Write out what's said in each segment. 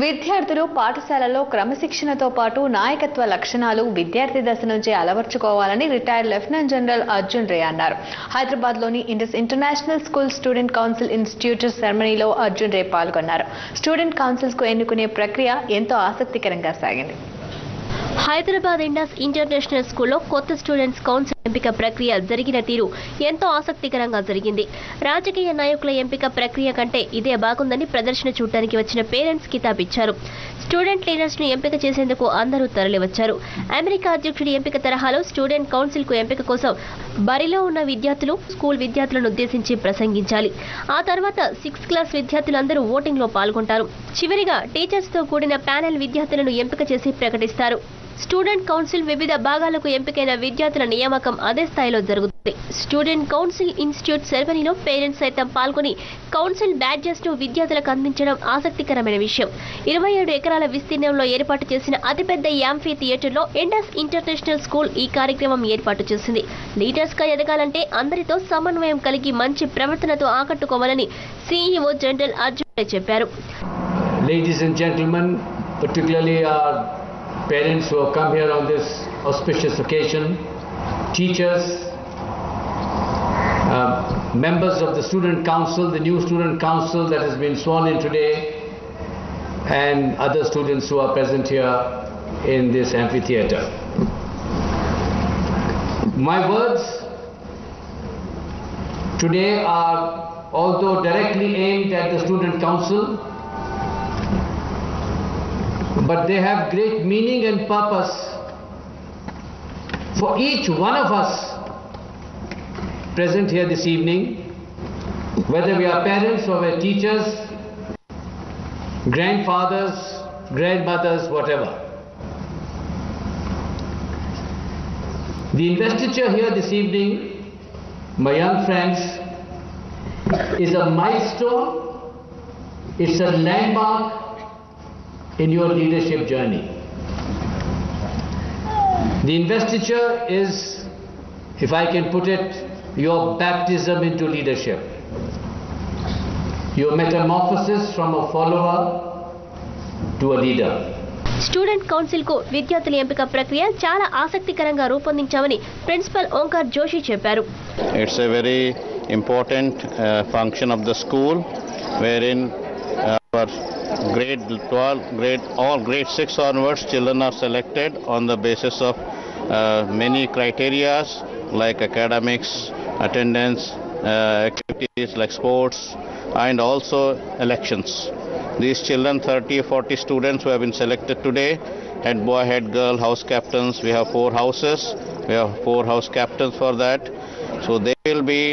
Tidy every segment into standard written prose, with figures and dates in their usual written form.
విద్యార్థులు పాఠశాలలో క్రమశిక్షణతో పాటు నాయకత్వ లక్షణాలు విద్యార్థి దశ నుంచే అలవర్చుకోవాలని retired lieutenant general Arjun Ray అన్నారు. హైదరాబాద్లోని Indus international school student council institute సెరమనీలో అర్జున్ రే పాల్గొన్నారు. స్టూడెంట్ కౌన్సిల్స్ కు ఎన్నుకునే ప్రక్రియ ఎంతో ఆసక్తికరంగా సాగింది. హైదరాబాద్ ఇండస్ ఇంటర్నేషనల్ స్కూల్లో కొత్త స్టూడెంట్స్ కౌన్సిల్ ఎంపిక ప్రక్రియ జరిగిన తీరు ఎంతో ఆసక్తికరంగా జరిగింది. రాజకీయ నాయకుల ఎంపిక ప్రక్రియ కంటే ఇదే బాగుందని ప్రదర్శన చూడటానికి వచ్చిన పేరెంట్స్ కితాబిచ్చారు. స్టూడెంట్ లీడర్స్ ను ఎంపిక చేసేందుకు అందరూ తరలివచ్చారు. అమెరికా అధ్యక్షుడి ఎంపిక తరహాలో స్టూడెంట్ కౌన్సిల్ కు ఎంపిక కోసం బరిలో ఉన్న విద్యార్థులు స్కూల్ విద్యార్థులను ఉద్దేశించి ప్రసంగించాలి. ఆ తర్వాత 6th క్లాస్ విద్యార్థులందరూ ఓటింగ్ లో పాల్గొంటారు. చివరిగా టీచర్స్ తో కూడిన ప్యానెల్ విద్యార్థులను ఎంపిక చేసి ప్రకటిస్తారు. స్టూడెంట్ కౌన్సిల్ వివిధ భాగాలకు ఎంపికైన విద్యార్థుల నియామకం అదే స్థాయిలో జరుగుతుంది. స్టూడెంట్ కౌన్సిల్ ఇన్స్టిట్యూట్ సెరమనీలో పేరెంట్స్ సైతం పాల్గొని కౌన్సిల్ బ్యాడ్జెస్ ను విద్యార్థులకు అందించడం ఆసక్తికరమైన విషయం. 27 ఎకరాల విస్తీర్ణంలో ఏర్పాటు చేసిన అతిపెద్ద యాంఫీ థియేటర్లో ఇండస్ ఇంటర్నేషనల్ స్కూల్ ఈ కార్యక్రమం ఏర్పాటు చేసింది. లీడర్స్ గా ఎదగాలంటే అందరితో సమన్వయం కలిగి మంచి ప్రవర్తనతో ఆకట్టుకోవాలని CEO జనరల్ అర్జున్ చెప్పారు. Ladies and gentlemen, particularly our parents who have come here on this auspicious occasion, teachers, members of the student council, the new student council that has been sworn in today, and other students who are present here in this amphitheater. My words today are, although directly aimed at the student council, but they have great meaning and purpose for each one of us present here this evening, whether we are parents or we're teachers, grandfathers, grandmothers, whatever. The investiture here this evening, my young friends, is a milestone, it's a landmark in your leadership journey. The investiture is, if I can put it, your baptism into leadership. Your metamorphosis from a follower to a leader. Student council కు విద్యార్థుల ఎంపిక ప్రక్రియ చాలా ఆసక్తికరంగా రూపొందించామని principal Omkar Joshi చెప్పారు. It's a very important function of the school wherein our grade 12, grade 6 onwards, children are selected on the basis of many criteria like academics, attendance, activities like sports, and also elections. These children, 30-40 students who have been selected today, head boy, head girl, house captains. We have 4 houses. We have 4 house captains for that. So they will be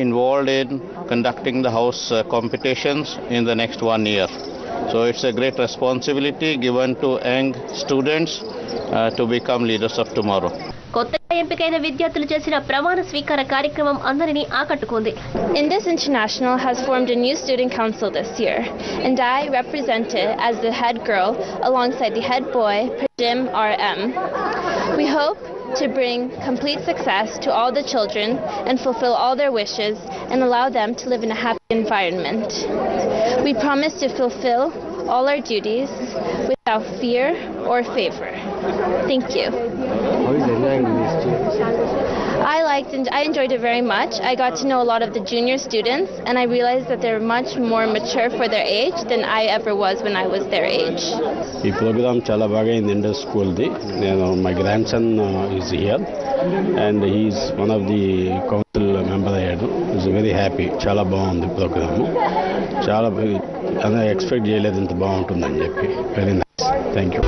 involved in conducting the house competitions in the next 1 year. So it's a great responsibility given to young students to become leaders of tomorrow. కొత్తగా ఎంపికైన విద్యార్థులు చేసిన ప్రమాణ స్వీకార కార్యక్రమం అందరినీ ఆకట్టుకుంది. Indus International has formed a new student council this year, and I represent it as the head girl alongside the head boy, Pradim RM. We hope to bring complete success to all the children and fulfill all their wishes and allow them to live in a happy environment. We promise to fulfill all our duties without fear or favor. Thank you. How is enjoying these students? I enjoyed it very much. I got to know a lot of the junior students, and I realized that they're much more mature for their age than I ever was when I was their age. This program chala baga in Indus school di. My grandson is here, and he is one of the council member here. He's very happy. Chala baagundi program. Chala ana expect cheyaledanta baaguntundani cheppi. Very nice. Thank you.